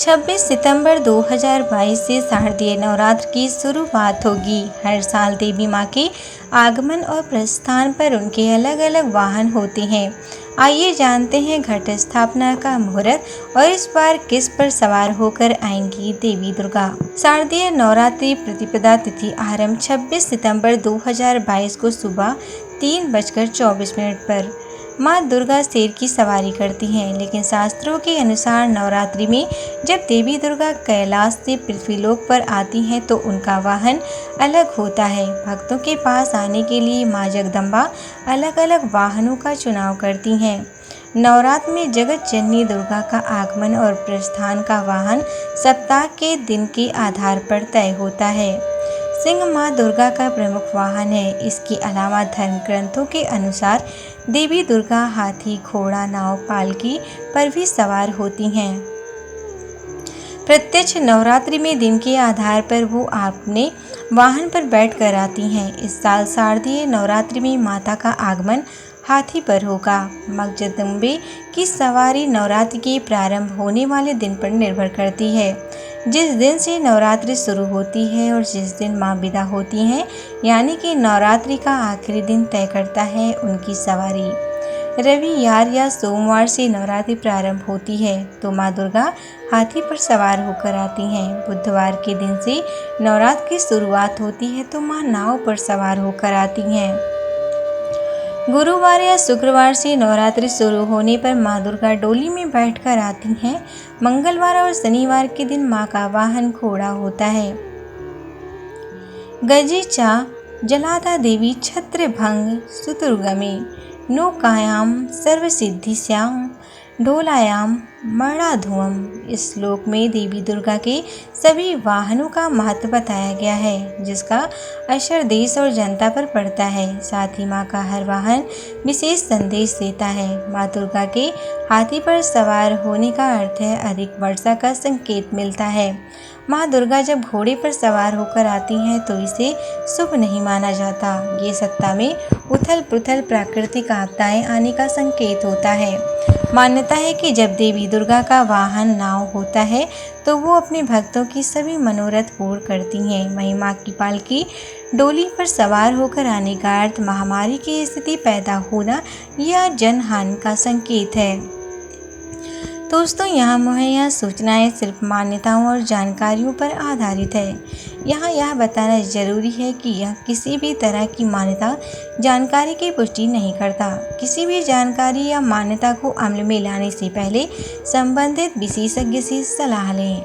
26 सितंबर 2022 से शारदीय नवरात्र की शुरुआत होगी। हर साल देवी मां के आगमन और प्रस्थान पर उनके अलग अलग वाहन होते हैं। आइए जानते हैं घट स्थापना का मुहूर्त और इस बार किस पर सवार होकर आएंगी देवी दुर्गा। शारदीय नवरात्रि प्रतिपदा तिथि आरंभ 26 सितंबर 2022 को सुबह 3:24 पर माँ दुर्गा शेर की सवारी करती हैं। लेकिन शास्त्रों के अनुसार नवरात्रि में जब देवी दुर्गा कैलाश से पृथ्वीलोक पर आती हैं तो उनका वाहन अलग होता है। भक्तों के पास आने के लिए माँ जगदम्बा अलग अलग वाहनों का चुनाव करती हैं। नवरात्र में जगत जननी दुर्गा का आगमन और प्रस्थान का वाहन सप्ताह के दिन के आधार पर तय होता है। सिंह माँ दुर्गा का प्रमुख वाहन है। इसके अलावा धर्म ग्रंथों के अनुसार देवी दुर्गा हाथी, घोड़ा, नाव, पालकी पर भी सवार होती हैं। प्रत्यक्ष नवरात्रि में दिन के आधार पर वो अपने वाहन पर बैठकर आती हैं। इस साल शारदीय नवरात्रि में माता का आगमन हाथी पर होगा। मां जगदम्बे की सवारी नवरात्रि के प्रारंभ होने वाले दिन पर निर्भर करती है। जिस दिन से नवरात्रि शुरू होती है और जिस दिन मां विदा होती हैं, यानी कि नवरात्रि का आखिरी दिन तय करता है उनकी सवारी। रविवार या सोमवार से नवरात्रि प्रारंभ होती है तो मां दुर्गा हाथी पर सवार होकर आती हैं। बुधवार के दिन से नवरात्र की शुरुआत होती है तो मां नाव पर सवार होकर आती हैं। गुरुवार या शुक्रवार से नवरात्रि शुरू होने पर मां दुर्गा डोली में बैठकर आती हैं। मंगलवार और शनिवार के दिन मां का वाहन घोड़ा होता है। गजेचा जलादा देवी छत्रभंग सुतुर्गमे नौकायाम सर्वसिद्धिस्यां ढोलायाम मरणाधुवम। इस श्लोक में देवी दुर्गा के सभी वाहनों का महत्व बताया गया है, जिसका असर देश और जनता पर पड़ता है। साथ ही माँ का हर वाहन विशेष संदेश देता है। माँ दुर्गा के हाथी पर सवार होने का अर्थ है अधिक वर्षा का संकेत मिलता है। माँ दुर्गा जब घोड़े पर सवार होकर आती हैं तो इसे शुभ नहीं माना जाता। ये सत्ता में उथल पुथल, प्राकृतिक आपदाएं आने का संकेत होता है। मान्यता है कि जब देवी दुर्गा का वाहन नाव होता है तो वो अपने भक्तों की सभी मनोरथ पूर्ण करती हैं। वहीं माँ की पालकी डोली पर सवार होकर आने का अर्थ महामारी की स्थिति पैदा होना या जनहानि का संकेत है। दोस्तों, यहाँ मुहैया सूचनाएं सिर्फ मान्यताओं और जानकारियों पर आधारित है। यहाँ यह बताना जरूरी है कि यह किसी भी तरह की मान्यता जानकारी की पुष्टि नहीं करता। किसी भी जानकारी या मान्यता को अमल में लाने से पहले संबंधित विशेषज्ञ से सलाह लें।